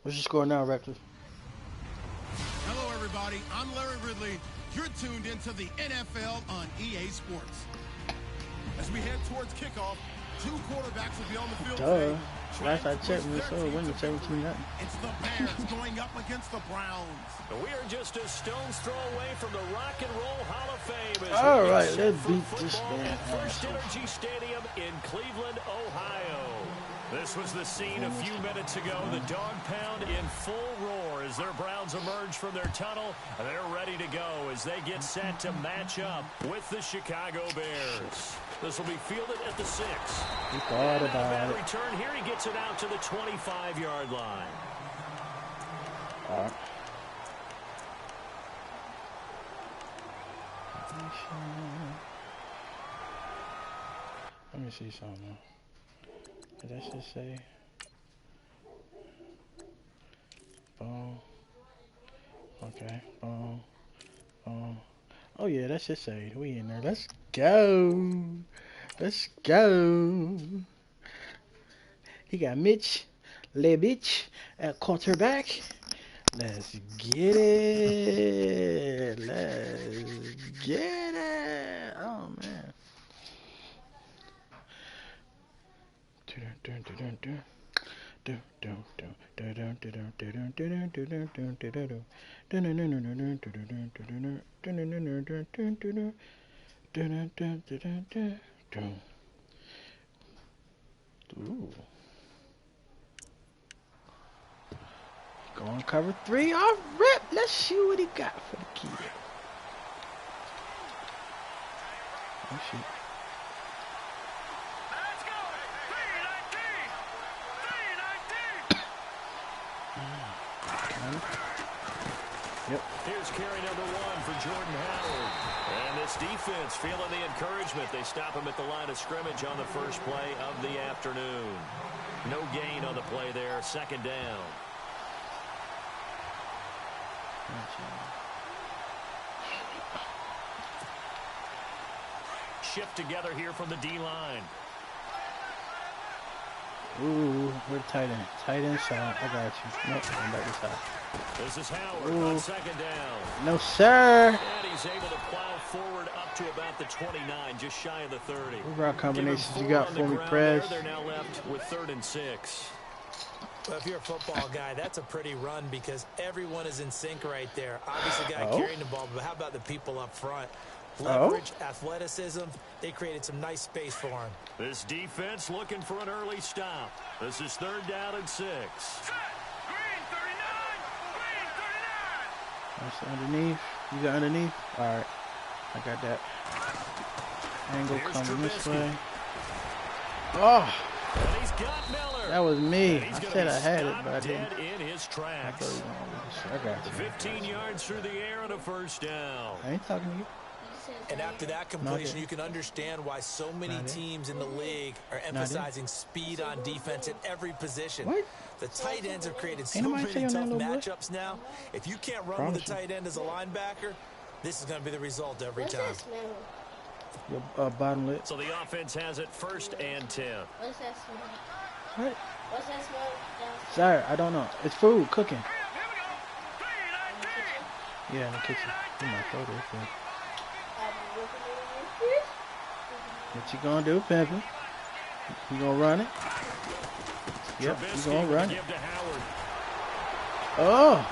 What's your score now, Reckless? Hello, everybody. I'm Larry Ridley. You're tuned into the NFL on EA Sports. As we head towards kickoff, two quarterbacks will be on the field today. Last I checked, Minnesota winning 17-0. It's the Bears going up against the Browns. We are just a stone's throw away from the Rock and Roll Hall of Fame. All right, let's beat this man. At First Energy Stadium in Cleveland, Ohio. This was the scene a few minutes ago. The dog pound in full roar as their Browns emerge from their tunnel. They're ready to go as they get set to match up with the Chicago Bears. This will be fielded at the 6. He thought about it. Return here, he gets it out to the 25-yard line. All right. Let me see something. Did that just say? Boom. Okay. Boom. Boom. Oh yeah, that should say we in there. Let's go. Let's go. He got Mitch Lebich at quarterback. Let's get it. Let's get it. Oh man. Ooh. Going cover 3 off rip. Let's see what he got for the kid. Oh shit. Yep. Here's carry number 1 for Jordan Howard. And this defense feeling the encouragement. They stop him at the line of scrimmage on the first play of the afternoon. No gain on the play there. Second down. Shift together here from the D-line. Ooh, we're tight end. Tight end side. I got you. Nope, I'm back inside. This is Howard on second down. No, sir. And he's able to plow forward up to about the 29, just shy of the 30. What route combinations you got for me, Prez? They're now left with 3rd and 6. Well, if you're a football guy, that's a pretty run because everyone is in sync right there. Obviously, the guy carrying the ball, but how about the people up front? Leverage, athleticism, they created some nice space for him. This defense looking for an early stop. This is 3rd down and 6. That's underneath. You got underneath? Alright. I got that. Angle coming this way. Oh! And he's got Miller. That was me. I said I had it, but I dead didn't. in his tracks. I got you. 15 yards through the air and a first down. I ain't talking to you. And after that completion, you can understand why so many teams in the league are emphasizing speed on defense at every position. What? The tight ends have created so many tough matchups now. If you can't run with the tight end as a linebacker, this is going to be the result every time. Your bottom lip. So the offense has it 1st and 10. What's that smell? What? What's that smell? Sorry, I don't know. It's food, cooking. Yeah, in the kitchen. You might throw this thing. What you gonna do, Pimpin'? You gonna run it? Yep, you gonna run it. Oh!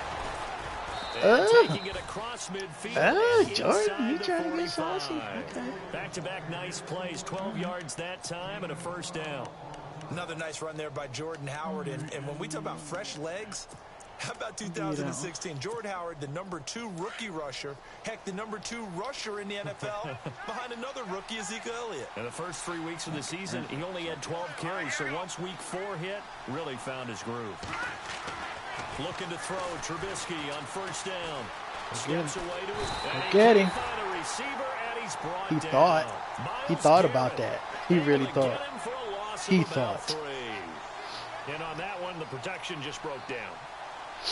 Taking it across midfield. Jordan, you trying to get saucy. Okay. Back-to-back nice plays, 12 yards that time and a first down. Another nice run there by Jordan Howard. And when we talk about fresh legs, how about 2016? Jordan Howard, the #2 rookie rusher. Heck, the #2 rusher in the NFL behind another rookie, Ezekiel Elliott. In the first 3 weeks of the season, he only had 12 carries. So once week 4 hit, really found his groove. Looking to throw, Trubisky on first down. Steps away to his get him. Receiver, and he's brought He down. thought. He thought about that. He really thought. He thought. And on that one, the protection just broke down.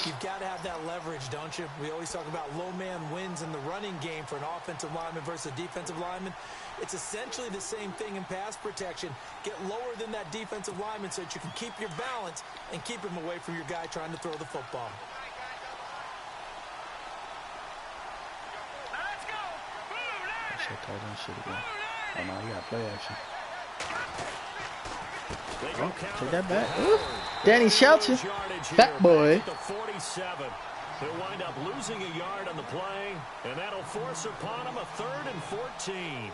You've got to have that leverage, don't you? We always talk about low man wins in the running game for an offensive lineman versus a defensive lineman. It's essentially the same thing in pass protection. Get lower than that defensive lineman so that you can keep your balance and keep him away from your guy trying to throw the football. Oh no, you got play action. Oh, take that back. Ooh. Danny Shelton, fat boy. They'll wind up losing a yard on the play, and that'll force upon him a 3rd and 14.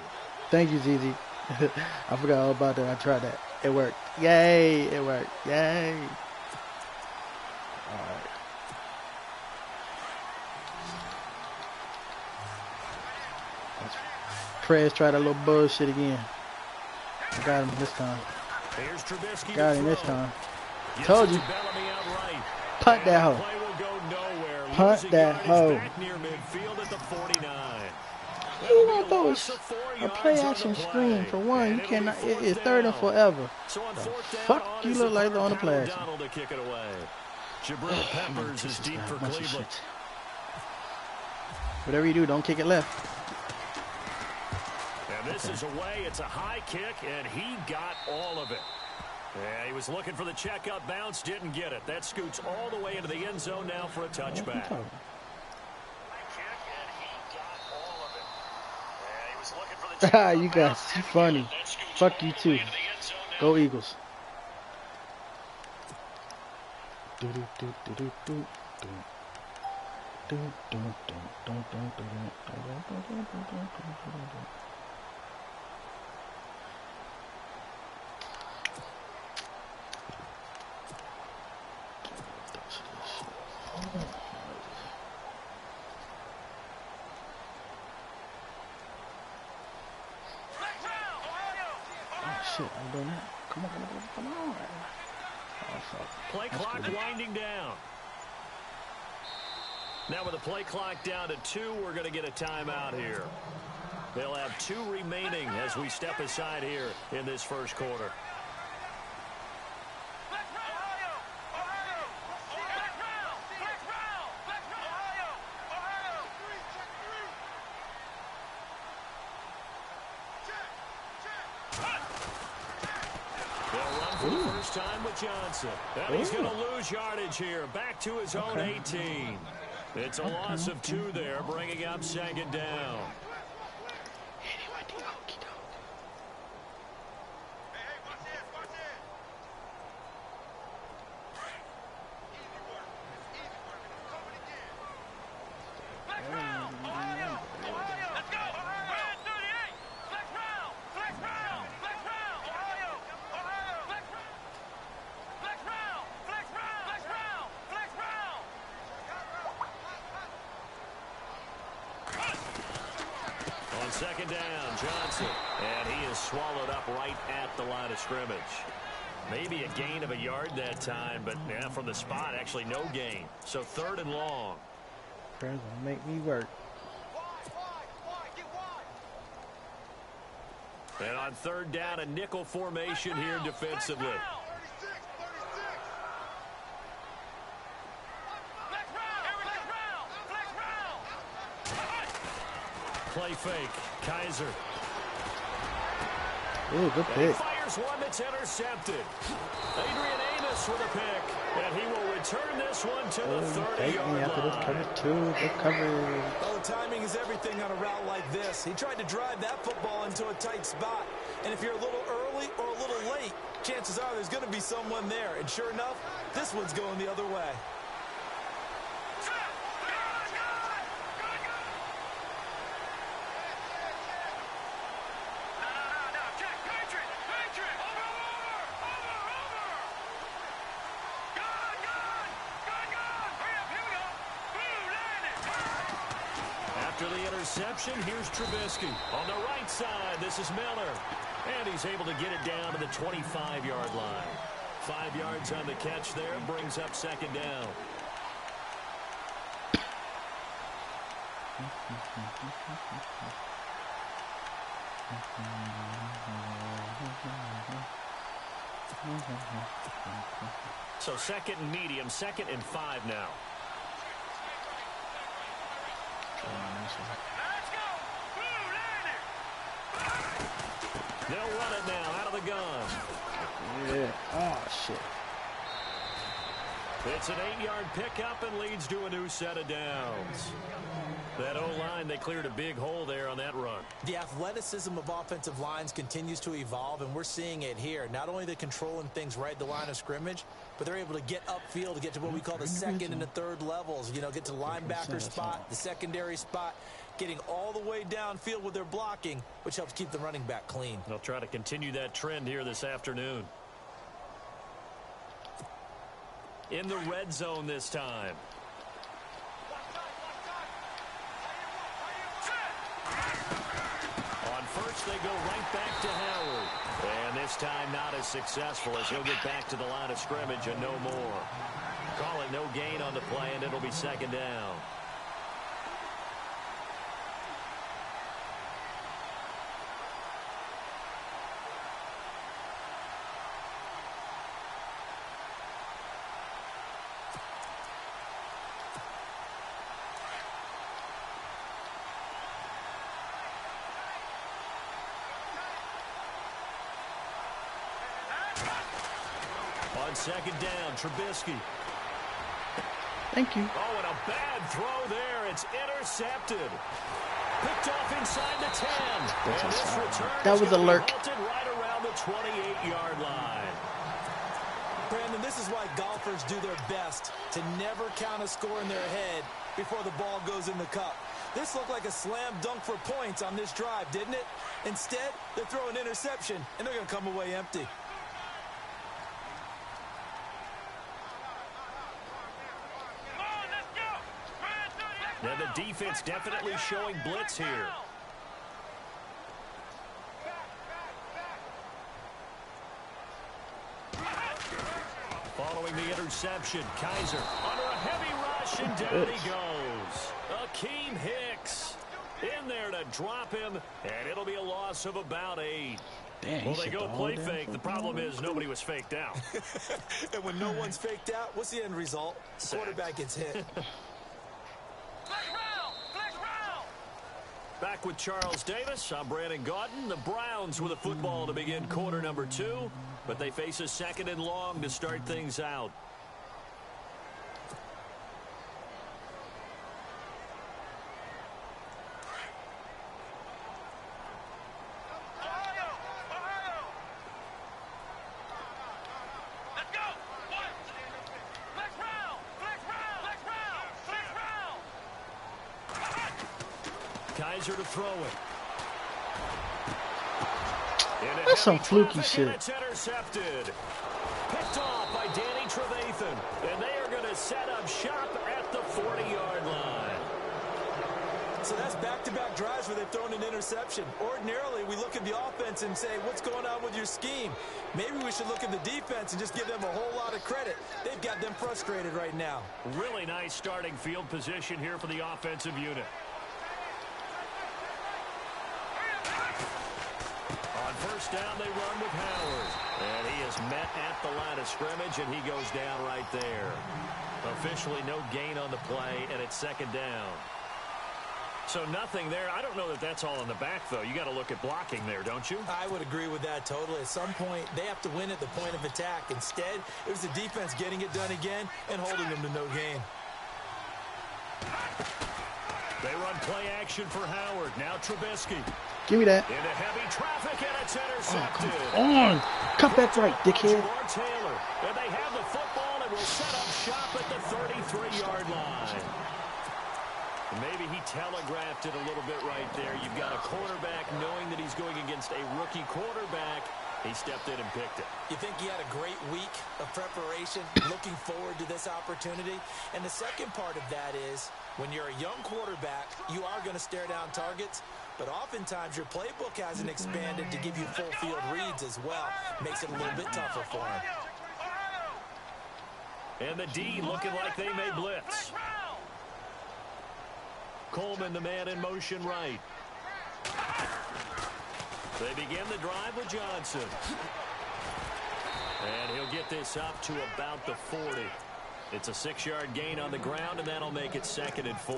Thank you, ZZ. I forgot all about that. I tried that. It worked. Yay! It worked. Yay! All right. Prez tried that little bullshit again. I got him this time. Got him this time. Told you. Punt that hoe. Punt that hoe. You want those a play action screen for one? You cannot. It's 3rd and forever. The fuck you look like on the play action. Peppers is deep for Cleveland. Whatever you do, don't kick it left. And this is away. It's a high kick, and he got all of it. Yeah, he was looking for the checkup bounce, didn't get it. That scoots all the way into the end zone now for a touchback. You guys, funny. Fuck you too. Go Eagles. Shit, I'm doing that. Come on. Oh, fuck. Play clock winding down. Now with the play clock down to 2, we're going to get a timeout here. They'll have 2 remaining as we step aside here in this first quarter. Time with Johnson. And he's going to lose yardage here. Back to his own 18. It's a loss of 2 there, bringing up 2nd down. On 2nd down, Johnson. And he is swallowed up right at the line of scrimmage. Maybe a gain of a yard that time, but yeah, from the spot, actually no gain. So 3rd and long. Friends will make me work. And on 3rd down, a nickel formation here defensively. Play fake. Kaiser. Ooh, good pick. Fires one that's intercepted. Adrian Amos with a pick. And he will return this one to the 30-yard after this cover 2. Good coverage. Oh, timing is everything on a route like this. He tried to drive that football into a tight spot. And if you're a little early or a little late, chances are there's going to be someone there. And sure enough, this one's going the other way. After the interception, here's Trubisky. On the right side, this is Miller. And he's able to get it down to the 25-yard line. 5 yards on the catch there, brings up 2nd down. So 2nd and medium, 2nd and 5 now. They'll run it now out of the gun. Yeah. Oh, shit. It's an 8-yard pickup and leads to a new set of downs. That O-line, they cleared a big hole there on that run. The athleticism of offensive lines continues to evolve, and we're seeing it here. Not only are they controlling things right at the line of scrimmage, but they're able to get upfield to get to what we call the second and the third levels. You know, get to the linebacker spot, the secondary spot, getting all the way downfield with their blocking, which helps keep the running back clean. They'll try to continue that trend here this afternoon. In the red zone this time. On first, they go right back to Howard. And this time not as successful as he'll get back to the line of scrimmage and no more. Call it no gain on the play, and it'll be second down. On second down, Trubisky. Thank you. Oh, and a bad throw there. It's intercepted. Picked off inside the 10. And this return that was a lurk. Right around the 28-yard line. Brandon, this is why golfers do their best to never count a score in their head before the ball goes in the cup. This looked like a slam dunk for points on this drive, didn't it? Instead, they throw an interception, and they're going to come away empty. Now the defense definitely showing blitz here. Following the interception, Kaiser under a heavy rush, and down he goes. Akeem Hicks in there to drop him, and it'll be a loss of about 8. Damn, well, they go play fake. The problem is nobody was faked out. And when no one's faked out, what's the end result? The quarterback gets hit. Back with Charles Davis, I'm Brandon Gaudin. The Browns with a football to begin quarter number 2, but they face a second and long to start things out. Kaiser to throw it. That's some fluky shit. It's intercepted. Picked off by Danny Trevathan. And they are going to set up shop at the 40-yard line. So that's back-to-back drives where they've thrown an interception. Ordinarily, we look at the offense and say, what's going on with your scheme? Maybe we should look at the defense and just give them a whole lot of credit. They've got them frustrated right now. Really nice starting field position here for the offensive unit. On first down, they run with Howard. And he is met at the line of scrimmage, and he goes down right there. Officially no gain on the play, and it's second down. So nothing there. I don't know that that's all in the back, though. You got to look at blocking there, don't you? I would agree with that totally. At some point, they have to win at the point of attack. Instead, it was the defense getting it done again and holding them to no gain. They run play action for Howard. Now Trubisky. Give me that. Into heavy traffic, and it's intercepted. Oh, come on. Cut back right, dickhead. Taylor. And they have the football and will set up shop at the 33-yard line. Maybe he telegraphed it a little bit right there. You've got a quarterback knowing that he's going against a rookie quarterback. He stepped in and picked it. You think he had a great week of preparation, looking forward to this opportunity? And the second part of that is, when you're a young quarterback, you are going to stare down targets, but oftentimes your playbook hasn't expanded to give you full field reads as well. Makes it a little bit tougher for him. And the D looking like they may blitz. Coleman, the man in motion right. They begin the drive with Johnson. And he'll get this up to about the 40. It's a 6-yard gain on the ground, and that'll make it 2nd and 4.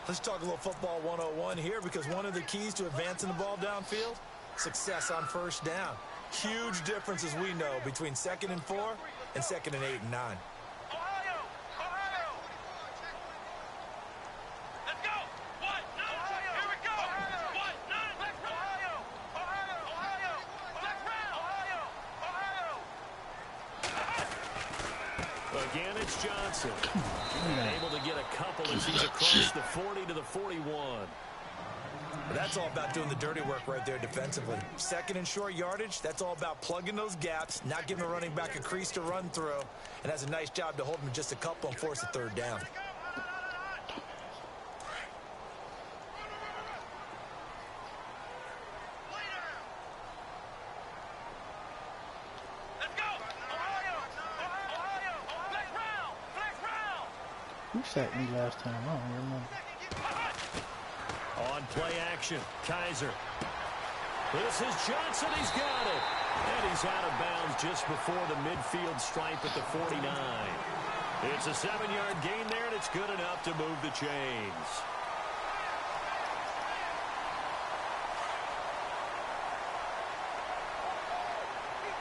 Let's talk a little football 101 here, because one of the keys to advancing the ball downfield, success on first down. Huge difference, as we know, between 2nd and 4 and 2nd and 8 and 9. Again, it's Johnson. Able to get a couple as he's across the 40 to the 41. That's all about doing the dirty work right there defensively. 2nd and short yardage, that's all about plugging those gaps, not giving the running back a crease to run through, and has a nice job to hold him just a couple and force a 3rd down. Who sacked me last time? I don't remember. On play action, Kaiser. This is Johnson. He's got it. And he's out of bounds just before the midfield stripe at the 49. It's a 7-yard gain there, and it's good enough to move the chains.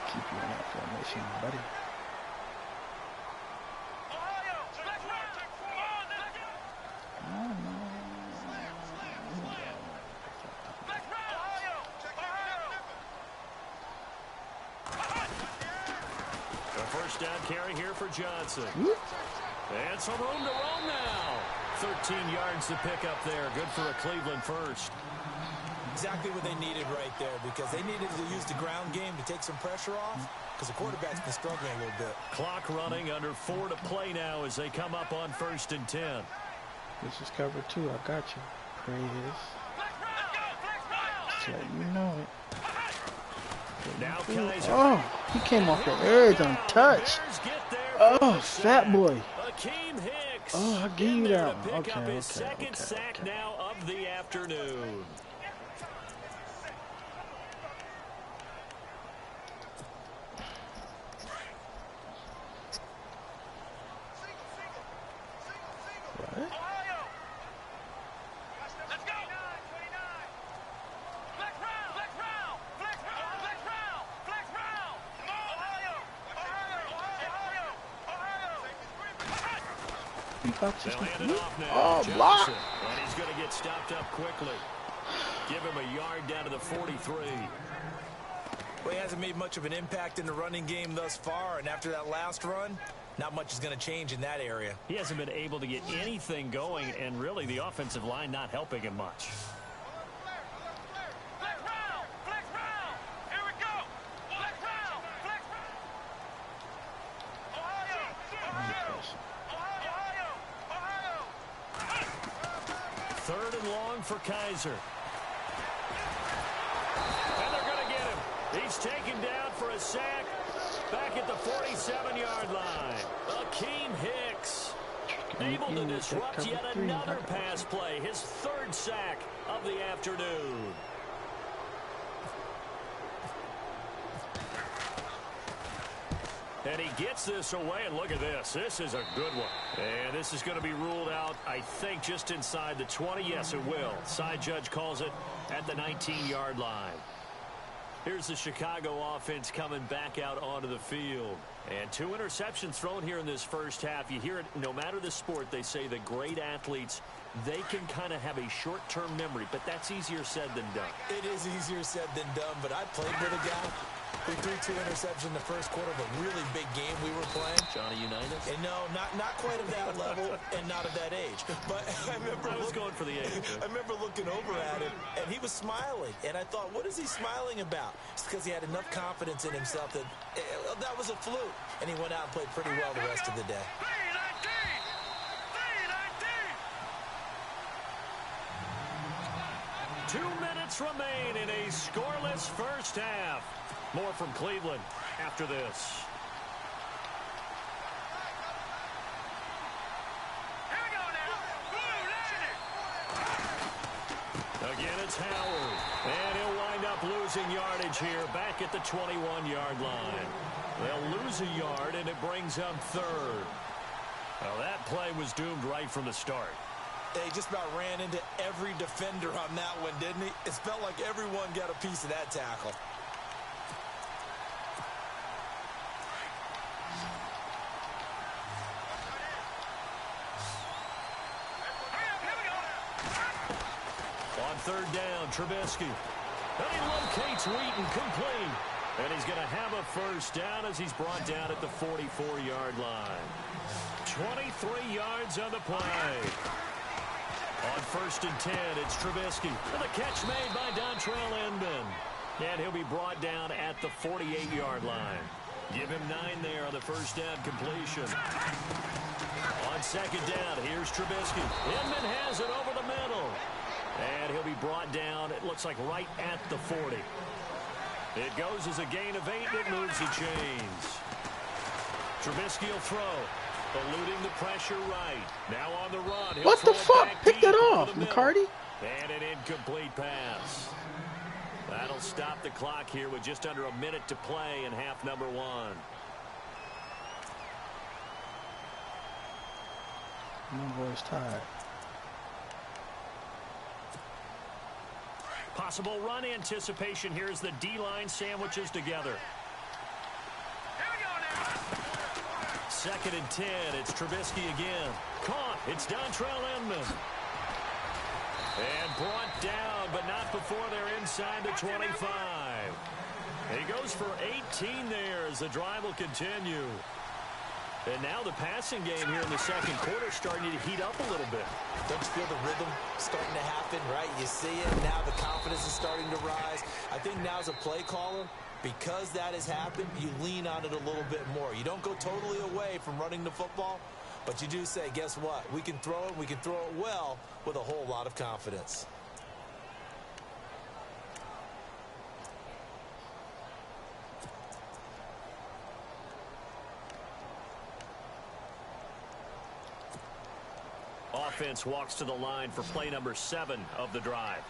Keep you in that formation, buddy. First down carry here for Johnson. And some room to roam now. 13 yards to pick up there. Good for a Cleveland first. Exactly what they needed right there, because they needed to use the ground game to take some pressure off, because the quarterback's been struggling a little bit. Clock running, under 4 to play now as they come up on 1st and 10. This is cover 2. I got you. Praise. Just let you know it. Now Kaiser. Oh, he came off the edge untouched. Oh, fat boy. Oh, I'll give you that one. Okay. Second sack now of the afternoon. What? They'll hand it off now. Oh, block. And he's going to get stopped up quickly. Give him a yard down to the 43. Well, he hasn't made much of an impact in the running game thus far, and after that last run, not much is going to change in that area. He hasn't been able to get anything going, and really the offensive line not helping him much. Third and long for Kaiser. And they're going to get him. He's taken down for a sack back at the 47-yard line. Akeem Hicks able to disrupt yet another pass play. His 3rd sack of the afternoon. And he gets this away, and look at this. This is a good one. And this is going to be ruled out, I think, just inside the 20. Yes, it will. Side judge calls it at the 19-yard line. Here's the Chicago offense coming back out onto the field. And 2 interceptions thrown here in this first half. You hear it, no matter the sport, they say the great athletes, they can kind of have a short-term memory, but that's easier said than done. It is easier said than done, but I played with a guy who threw 2 interceptions in the first quarter of a really big game we were playing. Johnny Unitas? And no, not quite of that level and not of that age. But I was going for the age. I remember looking over at him, and he was smiling. And I thought, what is he smiling about? It's because he had enough confidence in himself that that was a fluke. And he went out and played pretty well the rest of the day. V-19! 2 minutes remain in a scoreless first half. More from Cleveland after this. Here we go now. Again, it's Howard. And he'll wind up losing yardage here back at the 21-yard line. They'll lose a yard, and it brings up 3rd. Well, that play was doomed right from the start. He just about ran into every defender on that one, didn't he? It felt like everyone got a piece of that tackle. On third down, Trubisky. And he locates Wheaton, complete. And he's going to have a first down as he's brought down at the 44-yard line. 23 yards on the play. On first and 10, it's Trubisky. And the catch made by Dontrell Inman. And he'll be brought down at the 48-yard line. Give him 9 there on the first down completion. On second down, here's Trubisky. Inman has it over the middle. And he'll be brought down, it looks like right at the 40. It goes as a gain of 8. It moves the chains. Trubisky will throw. Eluding the pressure right. Now on the run. What the fuck? Pick that off, McCarty. And an incomplete pass. That'll stop the clock here with just under a minute to play in half number 1. My boy's tired. Possible run anticipation here as the D-line sandwiches together. Second and 10, it's Trubisky again. Caught, it's Dontrell Inman. And brought down, but not before they're inside the 25. He goes for 18 there as the drive will continue. And now the passing game here in the second quarter starting to heat up a little bit. Don't you feel the rhythm starting to happen, right? You see it, now the confidence is starting to rise. I think now as a play caller, because that has happened, you lean on it a little bit more. You don't go totally away from running the football, but you do say, guess what? We can throw it, we can throw it well with a whole lot of confidence. Offense walks to the line for play number 7 of the drive.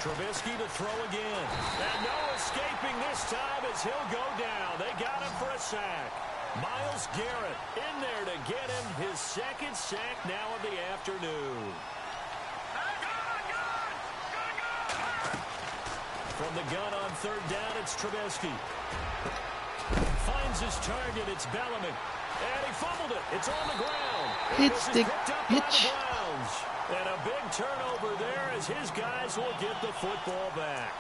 Trubisky to throw again. And no escaping this time as he'll go down. They got him for a sack. Myles Garrett in there to get him his second sack now of the afternoon. From the gun on third down, it's Trubisky. Finds his target. It's Bellamy. And he fumbled it. It's on the ground. It's the pitch. And a big turnover there as his guys will get the football back.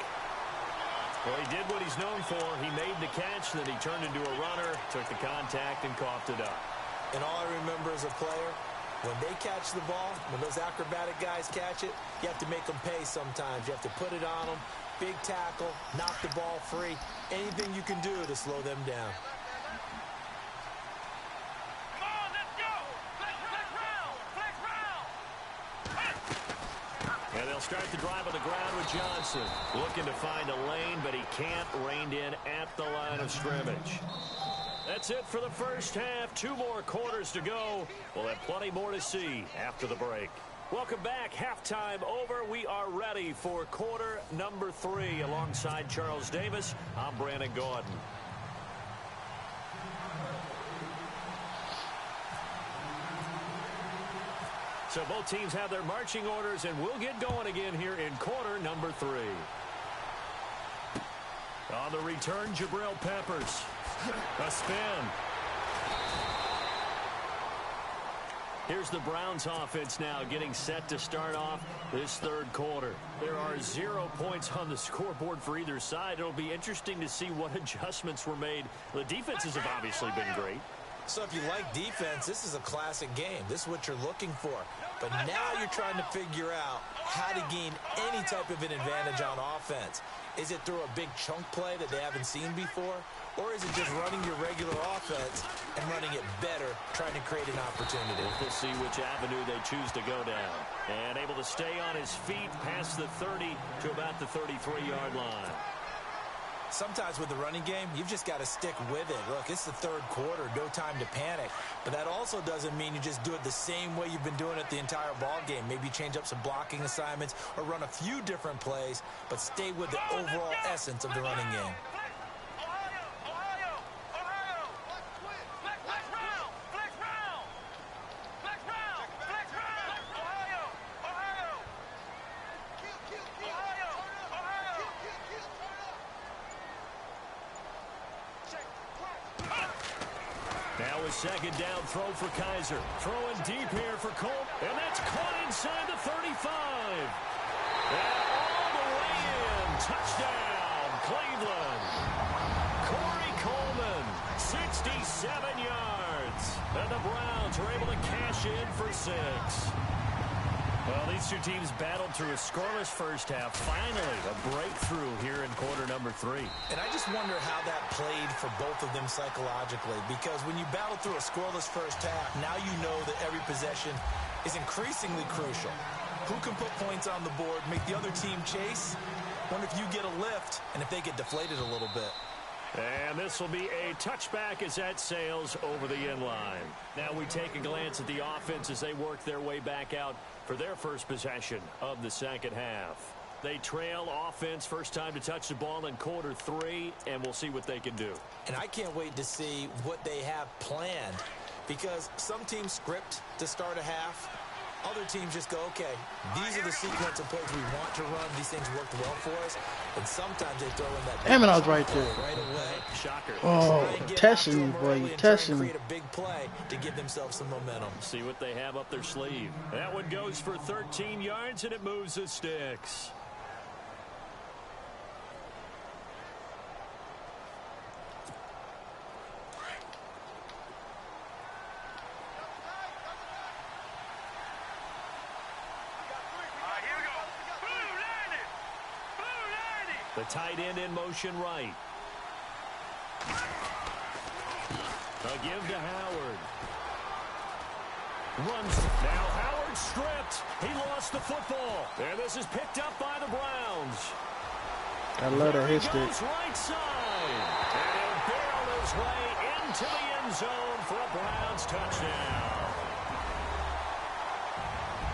Well, he did what he's known for. He made the catch, then he turned into a runner, took the contact, and coughed it up. And all I remember as a player, when they catch the ball, when those acrobatic guys catch it, you have to make them pay sometimes. You have to put it on them. Big tackle, knock the ball free. Anything you can do to slow them down. And they'll start the drive on the ground with Johnson. Looking to find a lane, but he can't. Reined in at the line of scrimmage. That's it for the first half. 2 more quarters to go. We'll have plenty more to see after the break. Welcome back. Halftime over. We are ready for quarter number 3. Alongside Charles Davis, I'm Brandon Gordon. So both teams have their marching orders, and we'll get going again here in quarter number 3. On the return, Jabril Peppers. A spin. Here's the Browns offense now getting set to start off this third quarter. There are 0 points on the scoreboard for either side. It'll be interesting to see what adjustments were made. The defenses have obviously been great. So if you like defense, this is a classic game. This is what you're looking for. But now you're trying to figure out how to gain any type of an advantage on offense. Is it through a big chunk play that they haven't seen before? Or is it just running your regular offense and running it better, trying to create an opportunity? We'll see which avenue they choose to go down. And able to stay on his feet past the 30 to about the 33-yard line. Sometimes with the running game, you've just got to stick with it. Look, it's the third quarter, no time to panic. But that also doesn't mean you just do it the same way you've been doing it the entire ball game. Maybe change up some blocking assignments or run a few different plays, but stay with the overall essence of the running game. Now a second down throw for Kaiser. Throwing deep here for Colt. And that's caught inside the 35. And all the way in. Touchdown, Cleveland. Corey Coleman, 67 yards. And the Browns are able to cash in for 6. Well, these two teams battled through a scoreless first half. Finally, a breakthrough here in quarter number 3. And I just wonder how that played for both of them psychologically, because when you battle through a scoreless first half, now you know that every possession is increasingly crucial. Who can put points on the board, make the other team chase? Wonder if you get a lift and if they get deflated a little bit. And this will be a touchback as that sails over the end line. Now we take a glance at the offense as they work their way back out for their first possession of the second half. They trail offense, first time to touch the ball in quarter 3, and we'll see what they can do. And I can't wait to see what they have planned, because some teams script to start a half. Other teams just go, okay, these are the sequence of plays we want to run. These things worked well for us. And sometimes they throw in that. Damn it, I was right there. Right away. Shocker. Oh, testing me, boy. You testing me. Create a big play to give themselves some momentum. See what they have up their sleeve. That one goes for 13 yards, and it moves the sticks. The tight end in motion right. A give to Howard. Runs. Now Howard stripped. He lost the football. And this is picked up by the Browns. I love that hit stick. Right side. And he'll barrel his way into the end zone for a Browns touchdown.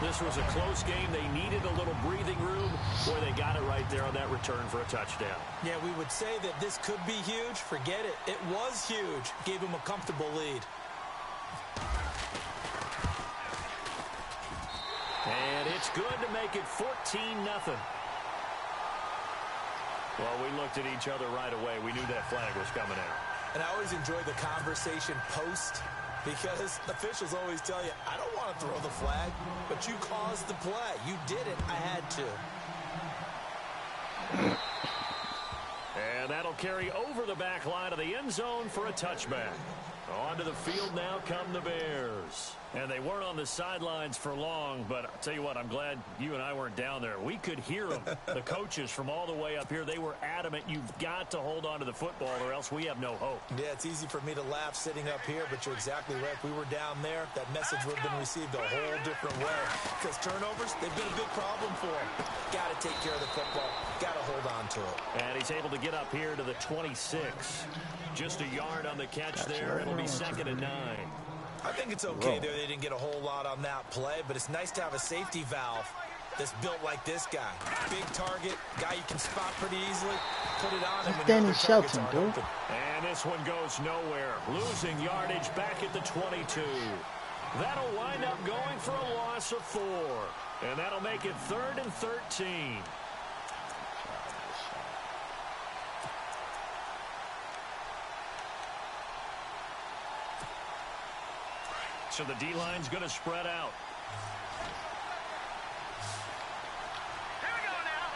This was a close game. They needed a little breathing room. Boy, they got it right there on that return for a touchdown. Yeah, we would say that this could be huge. Forget it. It was huge. Gave him a comfortable lead. And it's good to make it 14-0. Well, we looked at each other right away. We knew that flag was coming out. And I always enjoy the conversation post, because officials always tell you, I don't want to throw the flag, but you caused the play. You did it. I had to. And that'll carry over the back line of the end zone for a touchback. Onto the field now come the Bears. And they weren't on the sidelines for long, but I'll tell you what, I'm glad you and I weren't down there. We could hear them. The coaches from all the way up here, they were adamant, you've got to hold on to the football or else we have no hope. Yeah, it's easy for me to laugh sitting up here, but you're exactly right. If we were down there, that message would have been received a whole different way. Because turnovers, they've been a big problem for them. Got to take care of the football. Got to hold on to it. And he's able to get up here to the 26. Just a yard on the catch there. It'll be 2nd and 9. I think it's okay there. They didn't get a whole lot on that play, but it's nice to have a safety valve that's built like this guy. Big target, guy you can spot pretty easily. Put it on him. Danny Shelton, dude. And this one goes nowhere. Losing yardage back at the 22. That'll wind up going for a loss of 4. And that'll make it 3rd and 13. So the D-line's going to spread out. Here we go now.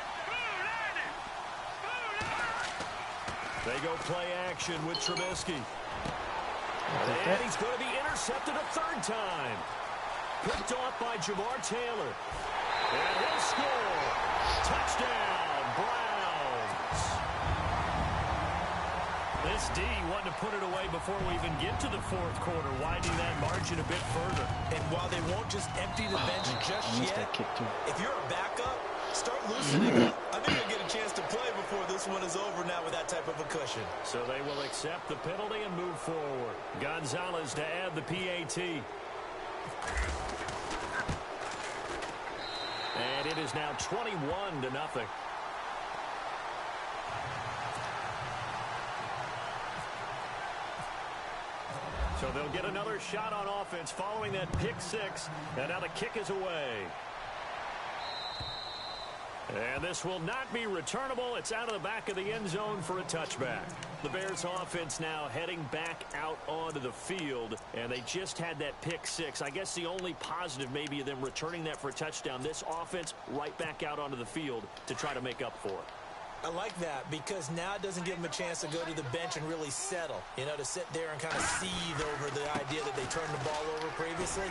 They go play action with Trubisky. And he's going to be intercepted a 3rd time. Picked off by Jamar Taylor. And he'll score. Touchdown, Browns. This D wanted to put it away before we even get to the 4th quarter, widening that margin a bit further. And while they won't just empty the bench just yet, if you're a backup, start loosening up. I think you'll get a chance to play before this one is over now with that type of a cushion. So they will accept the penalty and move forward. Gonzalez to add the PAT. And it is now 21-0. So they'll get another shot on offense following that pick 6. And now the kick is away. And this will not be returnable. It's out of the back of the end zone for a touchback. The Bears offense now heading back out onto the field, and they just had that pick six. I guess the only positive maybe of them returning that for a touchdown. This offense right back out onto the field to try to make up for it. I like that because now it doesn't give them a chance to go to the bench and really settle. You know, to sit there and kind of seethe over the idea that they turned the ball over previously.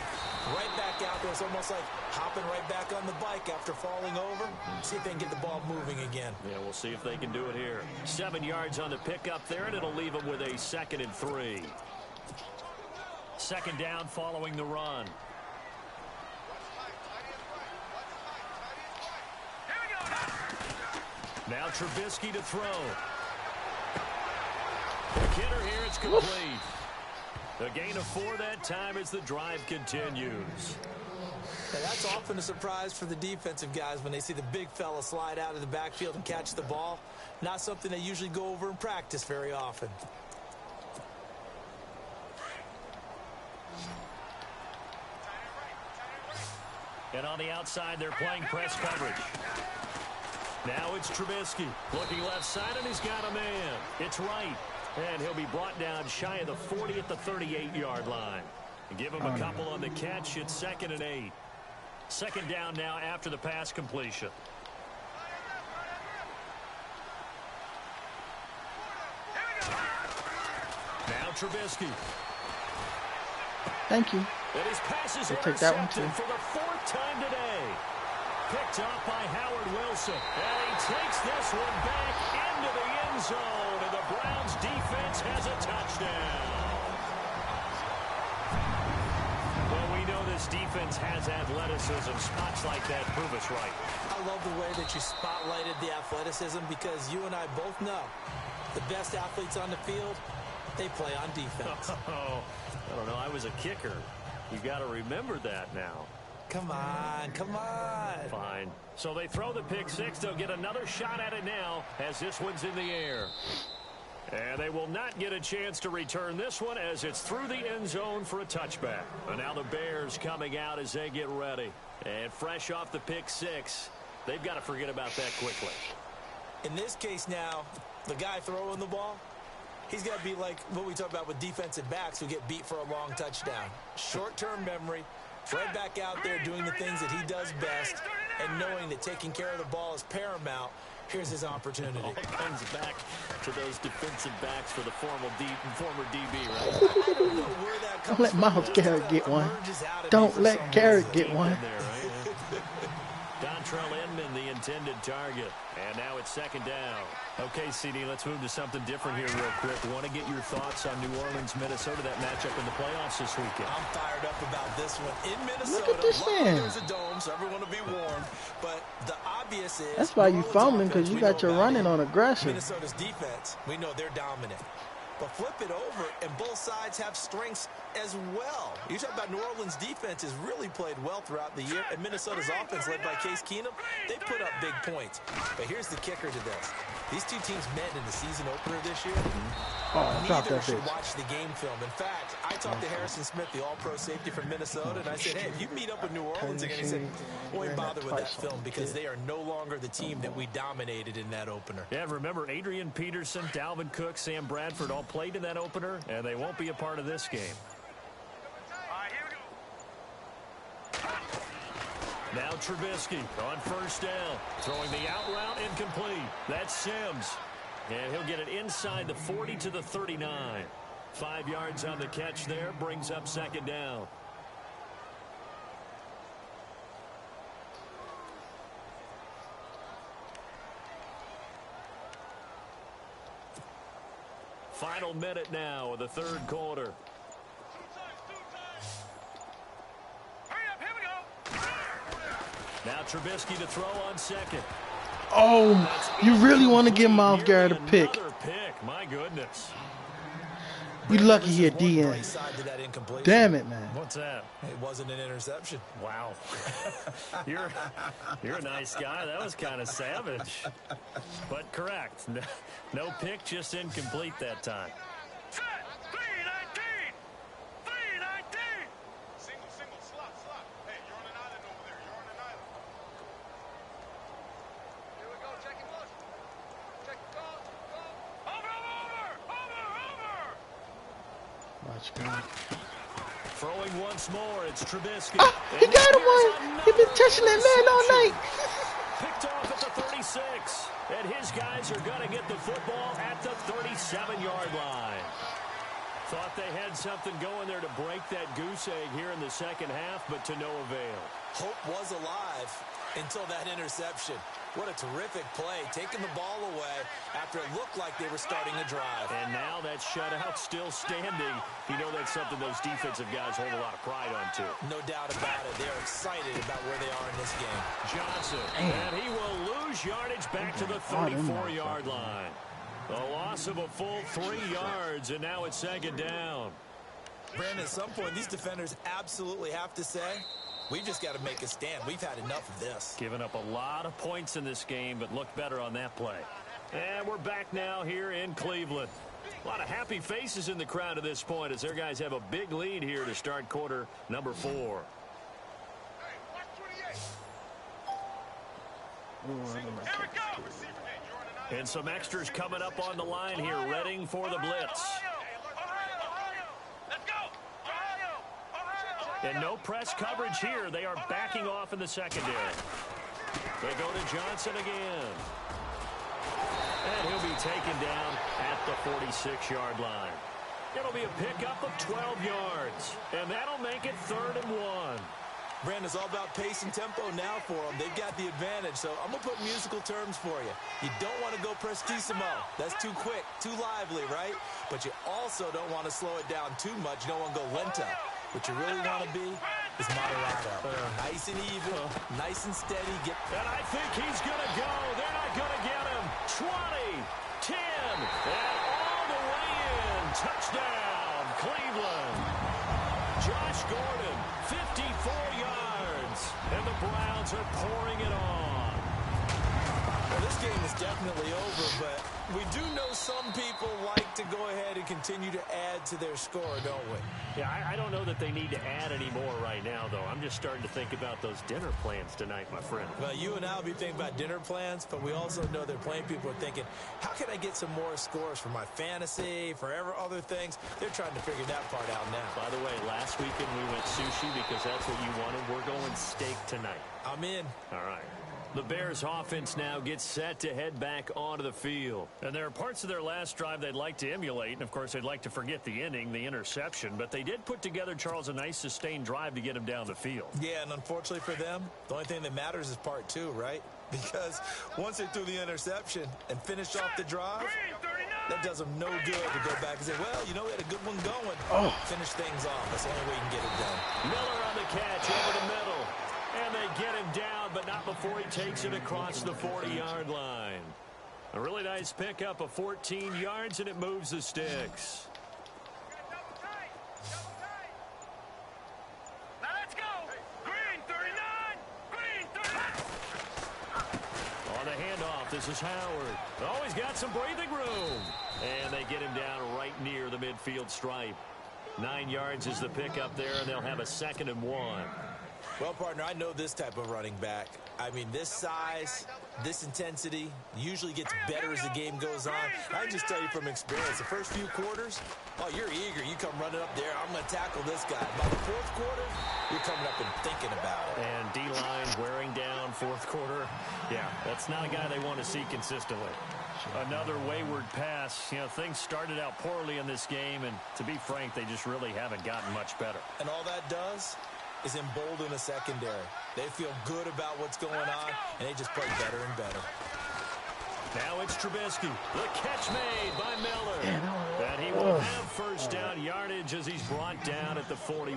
Right back out there. It's almost like hopping right back on the bike after falling over. See if they can get the ball moving again. Yeah, we'll see if they can do it here. 7 yards on the pickup there, and it'll leave them with a 2nd and 3. 2nd down following the run. Now Trubisky to throw. The hitter here, it's complete. A gain of 4 that time as the drive continues. Now that's often a surprise for the defensive guys when they see the big fella slide out of the backfield and catch the ball. Not something they usually go over in practice very often. And on the outside, they're playing press coverage. Now it's Trubisky looking left side, and he's got a man. It's right, and he'll be brought down shy of the 40 at the 38-yard line. Give him a couple on the catch. It's 2nd and 8. 2nd down now after the pass completion. Now Trubisky. Thank you. And his pass is take that one too. for the 4th time today. Picked off by Howard Wilson. And he takes this one back into the end zone. And the Browns defense has a touchdown. Well, we know this defense has athleticism. Spots like that prove us right. I love the way that you spotlighted the athleticism because you and I both know the best athletes on the field, they play on defense. Oh, I don't know. I was a kicker. You got to remember that now. Come on, come on. Fine. So they throw the pick six. They'll get another shot at it now as this one's in the air. And they will not get a chance to return this one as it's through the end zone for a touchback. And now the Bears coming out as they get ready. And fresh off the pick six, they've got to forget about that quickly. In this case now, the guy throwing the ball, he's got to be like what we talk about with defensive backs who get beat for a long touchdown. Short-term memory. Right back out there doing the things that he does best and knowing that taking care of the ball is paramount. Here's his opportunity. All comes back to those defensive backs for the former DB, right? I don't know where that comes Don't let from. Myles Garrett get one. Don't let Garrett get one. Dontrell Inman, the intended target. And now it's 2nd down. Okay, CD, let's move to something different here real quick. Want to get your thoughts on New Orleans, Minnesota, that matchup in the playoffs this weekend. I'm fired up about this one. In Minnesota, Look at this man. there's a dome, so everyone will be warned. But the obvious is... That's why you New Orleans fumbling, offense, because you we got know your about running it. on aggressive. Minnesota's defense, we know they're dominant. But flip it over, and both sides have strengths as well. You talk about New Orleans' defense has really played well throughout the year, and Minnesota's offense, led by Case Keenum, they put up big points. But here's the kicker to this. These two teams met in the season opener this year. Oh, drop Neither that should bitch. watch the game film. In fact, I talked to Harrison Smith, the all-pro safety from Minnesota, and I said, hey, if you meet up with New Orleans again, he said, boy, bother with that film because they are no longer the team that we dominated in that opener. Yeah, remember, Adrian Peterson, Dalvin Cook, Sam Bradford all played in that opener, and they won't be a part of this game. All right, here we go. Now Trubisky on 1st down. Throwing the out route incomplete. That's Sims. And he'll get it inside the 40 to the 39. 5 yards on the catch there. Brings up 2nd down. Final minute now of the 3rd quarter. Hurry up, here we go. Now Trubisky to throw on 2nd. Oh, you really want to give Myles Garrett a pick. Another pick. My goodness. You lucky he had One DN. bright side to that incompletion. Damn it, man. What's that? It wasn't an interception. Wow. You're a nice guy. That was kind of savage. But correct. No pick, just incomplete that time. Set. 319. 319. Single, slot. Hey, you're on an island over there. You're on an island. Watch me. Throwing once more, it's Trubisky. Oh, he got him one. He's been touching that man all night. Picked off at the 36. And his guys are going to get the football at the 37-yard line. Thought they had something going there to break that goose egg here in the second half, but to no avail. Hope was alive until that interception. What a terrific play, taking the ball away after it looked like they were starting a drive. And now that shutout still standing. You know that's something those defensive guys hold a lot of pride on, too. No doubt about it. They're excited about where they are in this game. Johnson, and he will lose yardage back to the 34-yard line. A loss of a full 3 yards, and now it's second down. Brandon, at some point, these defenders absolutely have to say, we've just got to make a stand. We've had enough of this. Giving up a lot of points in this game, but looked better on that play. And we're back now here in Cleveland. A lot of happy faces in the crowd at this point as their guys have a big lead here to start quarter number 4. And some extras coming up on the line here, readying for the blitz. And no press coverage here. They are backing off in the secondary. They go to Johnson again. And he'll be taken down at the 46-yard line. It'll be a pickup of 12 yards. And that'll make it 3rd and 1. Brandon, it's all about pace and tempo now for them. They've got the advantage, so I'm going to put musical terms for you. You don't want to go prestissimo. That's too quick, too lively, right? But you also don't want to slow it down too much. You don't want to go lento. What you really want to be is moderato. Nice and even, nice and steady. And I think he's going to go. They're not going to get him. 20, 10, and all the way in. Touchdown, Cleveland. Josh Gordon, 54 yards. And the Browns are pouring it on. Well, this game is definitely over, but we do know some people like to go ahead and continue to add to their score, don't we? Yeah, I don't know that they need to add any more right now, though. I'm just starting to think about those dinner plans tonight, my friend. Well, you and I will be thinking about dinner plans, but we also know that playing people are thinking, how can I get some more scores for my fantasy, for other things? They're trying to figure that part out now. By the way, last weekend we went sushi because that's what you wanted. We're going steak tonight. I'm in. All right. The Bears offense now gets set to head back onto the field. And there are parts of their last drive they'd like to emulate. And, of course, they'd like to forget the inning, the interception. But they did put together, Charles, a nice sustained drive to get him down the field. Yeah, and unfortunately for them, the only thing that matters is part 2, right? Because once they threw the interception and finished off the drive, that does them no good to go back and say, well, you know, we had a good one going. Finish things off. That's the only way you can get it done. Miller on the catch over the middle. And they get him down, but not before he takes it across the 40-yard line. A really nice pickup of 14 yards, and it moves the sticks. Now let's go. Green 39. Green 39. On the handoff, this is Howard. Oh, he's got some breathing room. And they get him down right near the midfield stripe. 9 yards is the pickup there, and they'll have a 2nd and 1. Well, partner, I know this type of running back. I mean, this size, this intensity usually gets better as the game goes on. I can just tell you from experience, the first few quarters, oh, you're eager. You come running up there. I'm going to tackle this guy. By the 4th quarter, you're coming up and thinking about it. And D-line wearing down 4th quarter. Yeah, that's not a guy they want to see consistently. Another wayward pass. You know, things started out poorly in this game, and to be frank, they just really haven't gotten much better. And all that does is embolden a secondary. They feel good about what's going on, and they just play better and better. Now it's Trubisky. The catch made by Miller. And he will have first down yardage as he's brought down at the 41.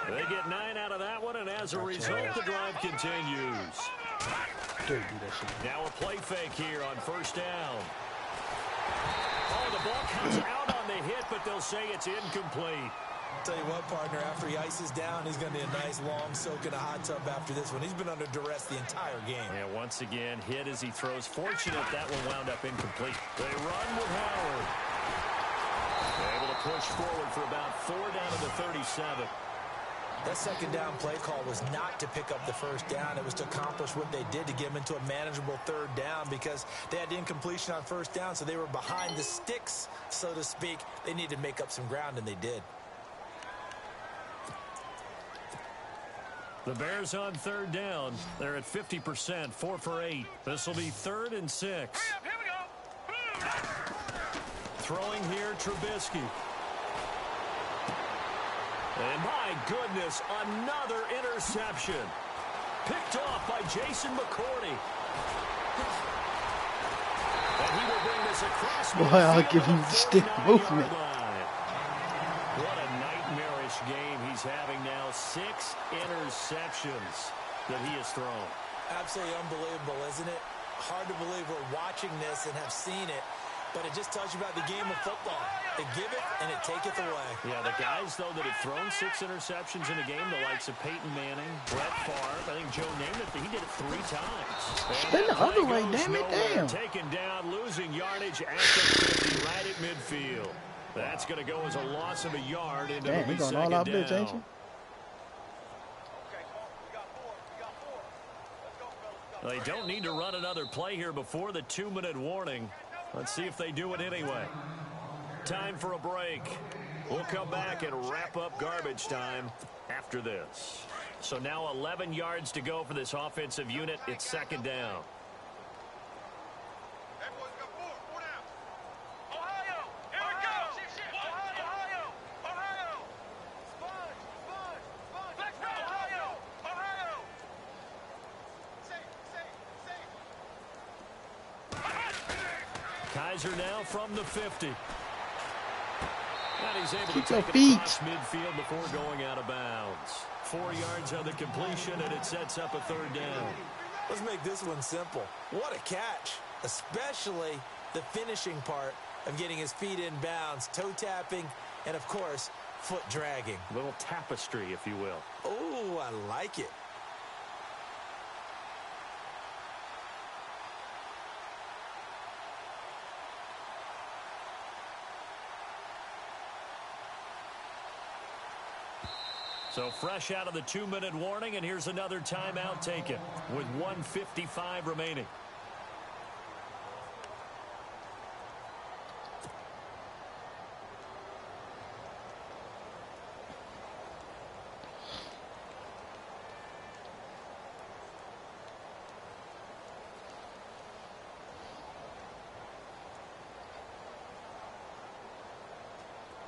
They get 9 out of that one, and as a result, the drive continues. Now a play fake here on first down. Oh, the ball comes out on the hit, but they'll say it's incomplete. Tell you what, partner, after he ices down, he's going to be a nice long soak in a hot tub after this one. He's been under duress the entire game. Yeah, once again, hit as he throws. Fortunate that one wound up incomplete. They run with Howard. They're able to push forward for about 4 down to the 37. That second down play call was not to pick up the first down. It was to accomplish what they did to get them into a manageable third down because they had incompletion on first down, so they were behind the sticks, so to speak. They needed to make up some ground, and they did. The Bears on third down. They're at 50%, 4 for 8. This will be 3rd and 6. Here we go. Throwing here, Trubisky. And my goodness, another interception. Picked off by Jason McCourty. And he will bring this across. Boy, I'll give him the stick movement. What a nightmarish game he's having now. 6 interceptions that he has thrown. Absolutely unbelievable, isn't it? Hard to believe we're watching this and have seen it. But it just tells you about the game of football. They give it, and it taketh away. Yeah, the guys, though, that have thrown 6 interceptions in a game, the likes of Peyton Manning, Brett Favre, I think Joe Namath, he did it 3 times. Spin the other way, damn it, damn. Taken down, losing yardage at the 50, right at midfield. That's going to go as a loss of a yard into the second down. Blitz, ain't you? They don't need to run another play here before the 2-minute warning. Let's see if they do it anyway. Time for a break. We'll come back and wrap up garbage time after this. So now 11 yards to go for this offensive unit. It's 2nd down. Kaiser now from the 50. And he's able to take it across midfield before going out of bounds. 4 yards on the completion, and it sets up a 3rd down. Let's make this one simple. What a catch, especially the finishing part of getting his feet in bounds, toe tapping, and, of course, foot dragging. A little tapestry, if you will. Oh, I like it. So fresh out of the 2-minute warning, and here's another timeout taken with 1:55 remaining.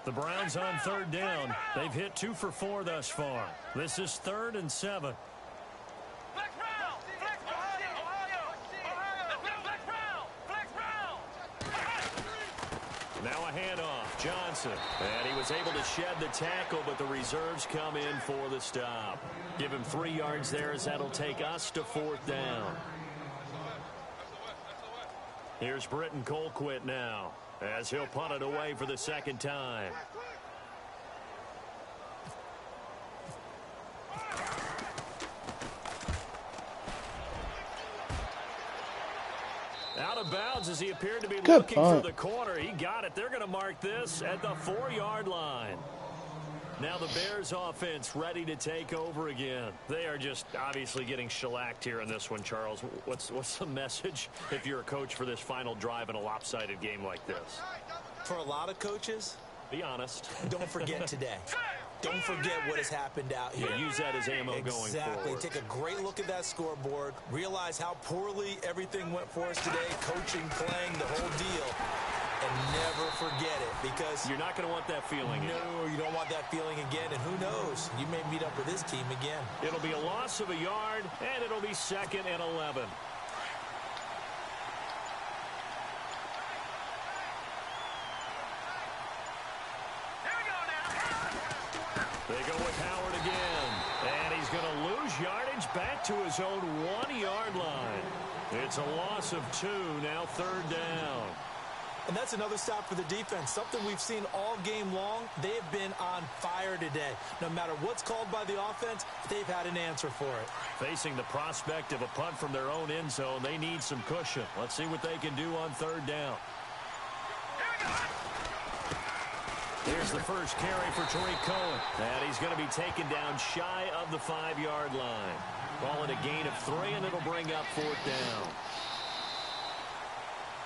The Browns on 3rd down. They've hit 2 for 4 thus far. This is 3rd and 7. Now a handoff. Johnson. And he was able to shed the tackle, but the reserves come in for the stop. Give him 3 yards there as that'll take us to 4th down. Here's Britton Colquitt now, as he'll punt it away for the 2nd time. Out of bounds as he appeared to be looking for the corner. He got it. They're going to mark this at the 4-yard line. Now the Bears offense ready to take over again. They are just obviously getting shellacked here in this one, Charles. What's the message if you're a coach for this final drive in a lopsided game like this? For a lot of coaches, be honest. Don't forget today. Don't forget what has happened out here. Yeah, use that as ammo going forward. Exactly. Take a great look at that scoreboard. Realize how poorly everything went for us today. Coaching, playing, the whole deal. And never forget it, because you're not going to want that feeling again. No, you don't want that feeling again, and who knows? You may meet up with this team again. It'll be a loss of a yard, and it'll be 2nd and 11. They go with Howard again, and he's going to lose yardage back to his own 1-yard line. It's a loss of 2, now 3rd down. And that's another stop for the defense, something we've seen all game long. They have been on fire today. No matter what's called by the offense, they've had an answer for it. Facing the prospect of a punt from their own end zone, they need some cushion. Let's see what they can do on 3rd down. Here's the first carry for Tariq Cohen. And he's going to be taken down shy of the 5-yard line. Call it a gain of 3, and it'll bring up 4th down.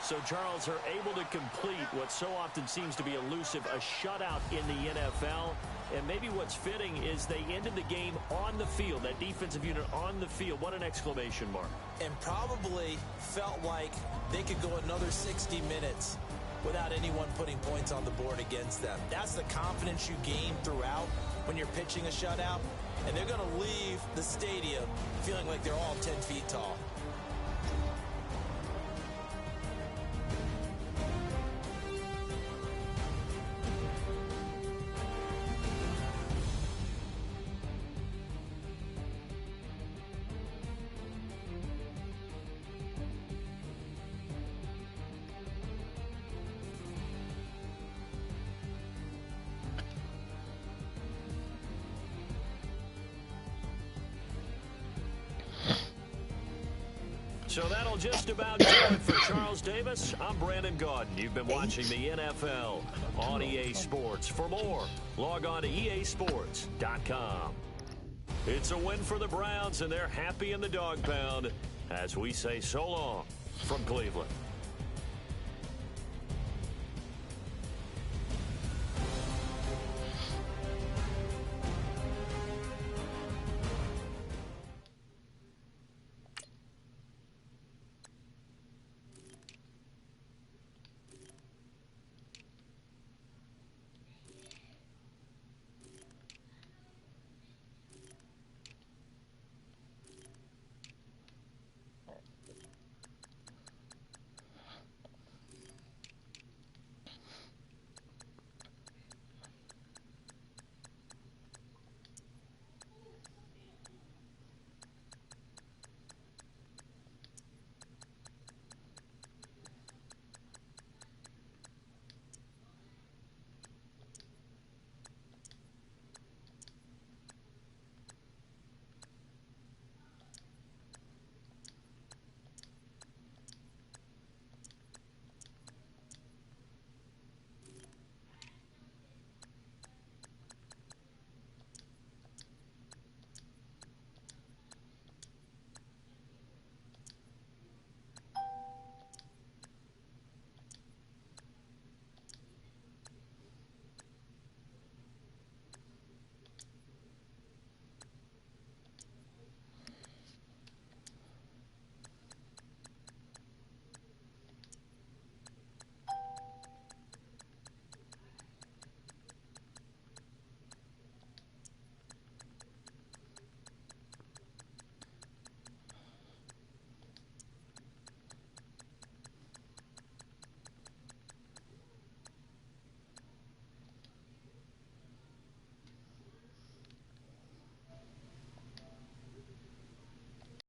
So, Charles, are able to complete what so often seems to be elusive, a shutout in the NFL. And maybe what's fitting is they ended the game on the field, that defensive unit on the field. What an exclamation mark. And probably felt like they could go another 60 minutes without anyone putting points on the board against them. That's the confidence you gain throughout when you're pitching a shutout. And they're going to leave the stadium feeling like they're all 10 feet tall. So that'll just about do it for Charles Davis. I'm Brandon Gaudin. You've been watching the NFL on EA Sports. For more, log on to easports.com. It's a win for the Browns, and they're happy in the dog pound as we say so long from Cleveland.